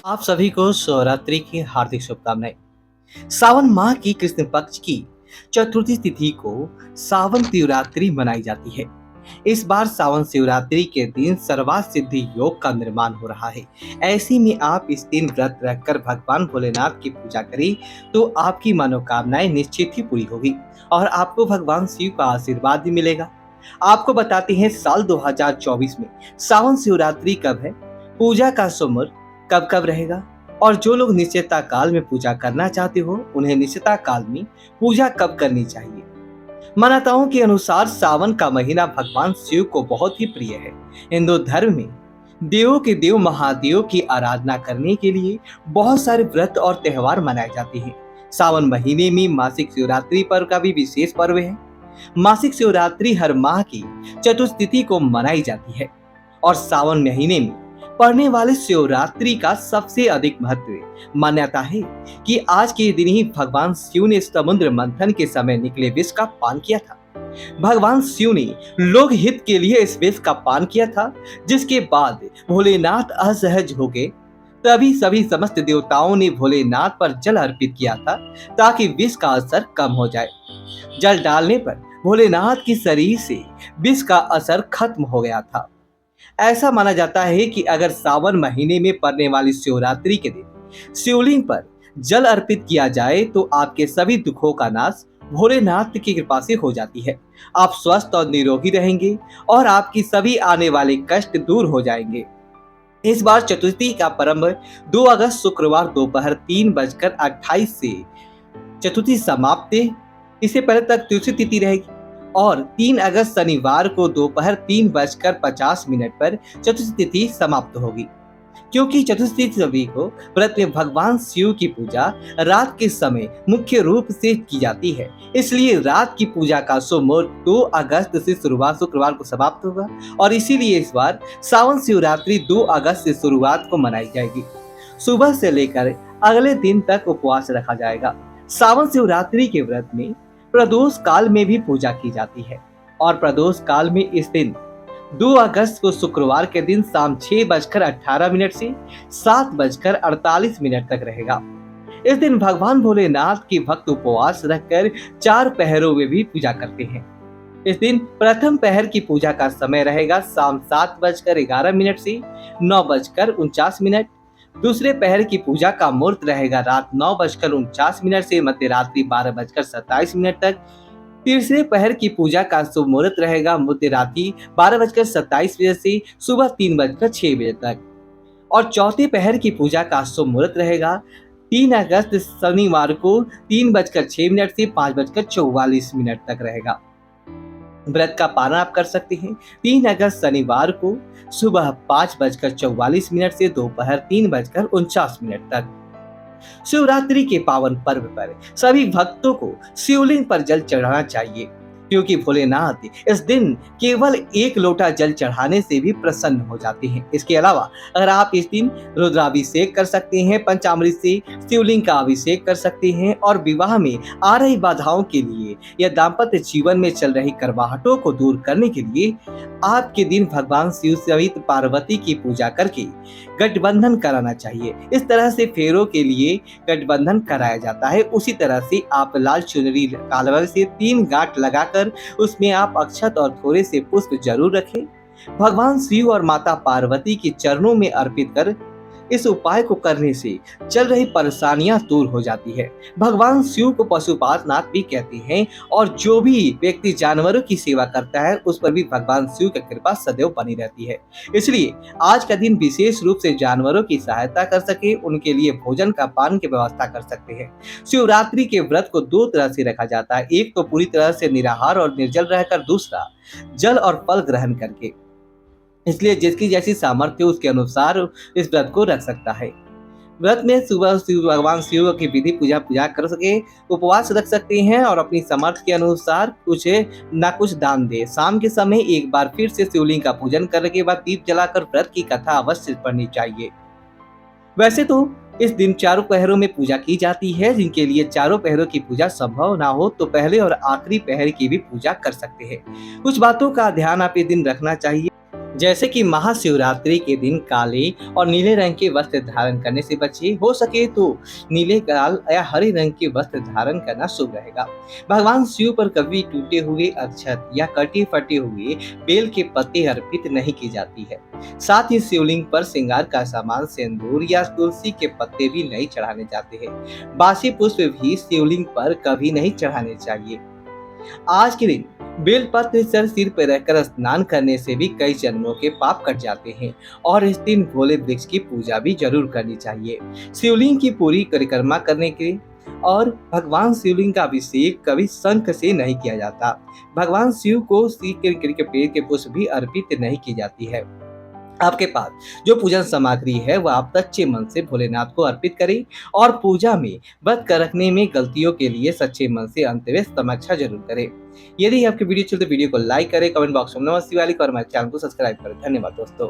आप सभी को शिवरात्रि की हार्दिक शुभकामनाएं। सावन माह की कृष्ण पक्ष की चतुर्थी तिथि को सावन शिवरात्रि मनाई जाती है। इस बार सावन शिवरात्रि के दिन सर्वार्थ सिद्धि योग का निर्माण हो रहा है। ऐसे में आप इस दिन व्रत रखकर भगवान भोलेनाथ की पूजा करें तो आपकी मनोकामनाएं निश्चित ही पूरी होगी और आपको भगवान शिव का आशीर्वाद भी मिलेगा। आपको बताते हैं साल 2024 में सावन शिवरात्रि कब है, पूजा का शुभ कब कब रहेगा और जो लोग निश्चितता काल में पूजा करना चाहते हो उन्हें निश्चितता काल में पूजा कब करनी चाहिए। मान्यताओं के अनुसार सावन का महीना भगवान शिव को बहुत ही प्रिय है। हिंदू धर्म में देवों के देव महादेव की आराधना करने के लिए बहुत सारे व्रत और त्योहार मनाए जाते हैं। सावन महीने में मासिक शिवरात्रि पर्व का भी विशेष पर्व है। मासिक शिवरात्रि हर माह की चतुर्थ तिथि को मनाई जाती है और सावन महीने में पड़ने वाले शिवरात्रि का सबसे अधिक महत्व है। मान्यता है कि आज के दिन ही भगवान शिव ने समुद्र मंथन के समय निकले विष का पान किया था। भगवान शिव ने लोक हित के लिए इस विष का पान किया था, जिसके बाद भोलेनाथ असहज हो गए। तभी सभी समस्त देवताओं ने भोलेनाथ पर जल अर्पित किया था ताकि विष का असर कम हो जाए। जल डालने पर भोलेनाथ की शरीर से विष का असर खत्म हो गया था। ऐसा माना जाता है कि अगर सावन महीने में पड़ने वाली शिवरात्रि के दिन शिवलिंग पर जल अर्पित किया जाए तो आपके सभी दुखों का नाश भोलेनाथ की कृपा से हो जाती है। आप स्वस्थ और निरोगी रहेंगे और आपकी सभी आने वाले कष्ट दूर हो जाएंगे। इस बार चतुर्थी का प्रारंभ 2 अगस्त शुक्रवार दोपहर 3:28 से चतुर्थी समाप्त है। इससे पहले तक तुलसी तिथि रहेगी और 3 अगस्त शनिवार को दोपहर 3:50 पर चतुर्थी तिथि समाप्त होगी। क्योंकि चतुर्थी तिथि को व्रत में भगवान शिव की पूजा रात के समय मुख्य रूप से की जाती है, इसलिए रात की पूजा का शुभ मुहूर्त 2 अगस्त से शुक्रवार को समाप्त होगा और इसीलिए इस बार सावन शिवरात्रि 2 अगस्त से शुरुआत को मनाई जाएगी। सुबह से लेकर अगले दिन तक उपवास रखा जाएगा। सावन शिवरात्रि के व्रत में प्रदोष काल में भी पूजा की जाती है और प्रदोष काल में इस दिन 2 अगस्त को शुक्रवार के दिन शाम 6:18 से 7:48 तक रहेगा। इस दिन भगवान भोलेनाथ की भक्त उपवास रखकर 4 पहरों में भी पूजा करते हैं। इस दिन प्रथम पहर की पूजा का समय रहेगा शाम 7:11 से 9:49। दूसरे पहर की पूजा का मुहूर्त रहेगा रात 9:49 से मध्यरात्रि 12:27 तक। तीसरे पहर की पूजा का शुभ मुहूर्त रहेगा मध्यरात्रि 12:27 से सुबह 3:06 तक और चौथे पहर की पूजा का शुभ मुहूर्त रहेगा 3 अगस्त शनिवार को 3:06 से 5:44 तक रहेगा। व्रत का पालन आप कर सकते हैं 3 अगस्त शनिवार को सुबह 5:44 से दोपहर 3:49 तक। शिवरात्रि के पावन पर्व पर सभी भक्तों को शिवलिंग पर जल चढ़ाना चाहिए, क्योंकि भोलेनाथ इस दिन केवल 1 लोटा जल चढ़ाने से भी प्रसन्न हो जाते हैं। इसके अलावा अगर आप इस दिन रुद्राभिषेक कर सकते हैं, पंचामृत से शिवलिंग का अभिषेक कर सकते हैं और विवाह में आ रही बाधाओं के लिए या दाम्पत्य जीवन में चल रही करवाहटों को दूर करने के लिए आपके दिन भगवान शिव सहित पार्वती की पूजा करके गठबंधन कराना चाहिए। इस तरह से फेरों के लिए गठबंधन कराया जाता है। उसी तरह से आप लाल चुनरी कालवा से 3 गांठ लगाकर उसमें आप अक्षत और थोड़े से पुष्प जरूर रखें। भगवान शिव और माता पार्वती के चरणों में अर्पित कर इस उपाय को करने से चल रही परेशानियां दूर हो जाती है। भगवान शिव को पशुपातनाथ भी कहते हैं और जो भी व्यक्ति जानवरों की सेवा करता है उस पर भी भगवान शिव की कृपा सदैव बनी रहती है। इसलिए आज का दिन विशेष रूप से जानवरों की सहायता कर सके, उनके लिए भोजन का पान की व्यवस्था कर सकते हैं। शिवरात्रि के व्रत को 2 तरह से रखा जाता है, एक तो पूरी तरह से निराहार और निर्जल रहकर, दूसरा जल और फल ग्रहण करके। इसलिए जिसकी जैसी सामर्थ्य उसके अनुसार इस व्रत को रख सकता है। व्रत में सुबह भगवान शिव की विधि पूजा कर सके, उपवास रख सकते हैं और अपनी सामर्थ्य के अनुसार कुछ ना कुछ दान दे। शाम के समय एक बार फिर से शिवलिंग का पूजन करने के बाद दीप जलाकर व्रत की कथा अवश्य पढ़नी चाहिए। वैसे तो इस दिन चारों पहरों में पूजा की जाती है। जिनके लिए चारों पहरों की पूजा संभव ना हो तो पहले और आखिरी पहर की भी पूजा कर सकते हैं। कुछ बातों का ध्यान आप इस दिन रखना चाहिए, जैसे कि महाशिवरात्रि के दिन काले और नीले रंग के वस्त्र धारण करने से बचिए। हो सके तो नीले, लाल या हरे रंग के वस्त्र धारण करना शुभ रहेगा। भगवान शिव पर कभी टूटे हुए अक्षत या कटे फटे हुए बेल के पत्ते अर्पित नहीं की जाती है। साथ ही शिवलिंग पर श्रृंगार का सामान, सिंदूर या तुलसी के पत्ते भी नहीं चढ़ाने जाते हैं। बासी पुष्प भी शिवलिंग पर कभी नहीं चढ़ाने चाहिए। आज के दिन बेलपत्र सर सिर पर रखकर स्नान करने से भी कई जन्मों के पाप कट जाते हैं और इस दिन भोले वृक्ष की पूजा भी जरूर करनी चाहिए। शिवलिंग की पूरी परिक्रमा करने के और भगवान शिवलिंग का अभिषेक कभी शंख से नहीं किया जाता। भगवान शिव को सीकर के पेड़ के पुष्प भी अर्पित नहीं की जाती है। आपके पास जो पूजन सामग्री है वह आप सच्चे मन से भोलेनाथ को अर्पित करें और पूजा में व्रत कर रखने में गलतियों के लिए सच्चे मन से अंत में समीक्षा जरूर करें। यदि आपकी वीडियो चलते वीडियो को लाइक करें, कमेंट बॉक्स में नमः शिवाय लिखें और हमारे चैनल को सब्सक्राइब करें। धन्यवाद दोस्तों।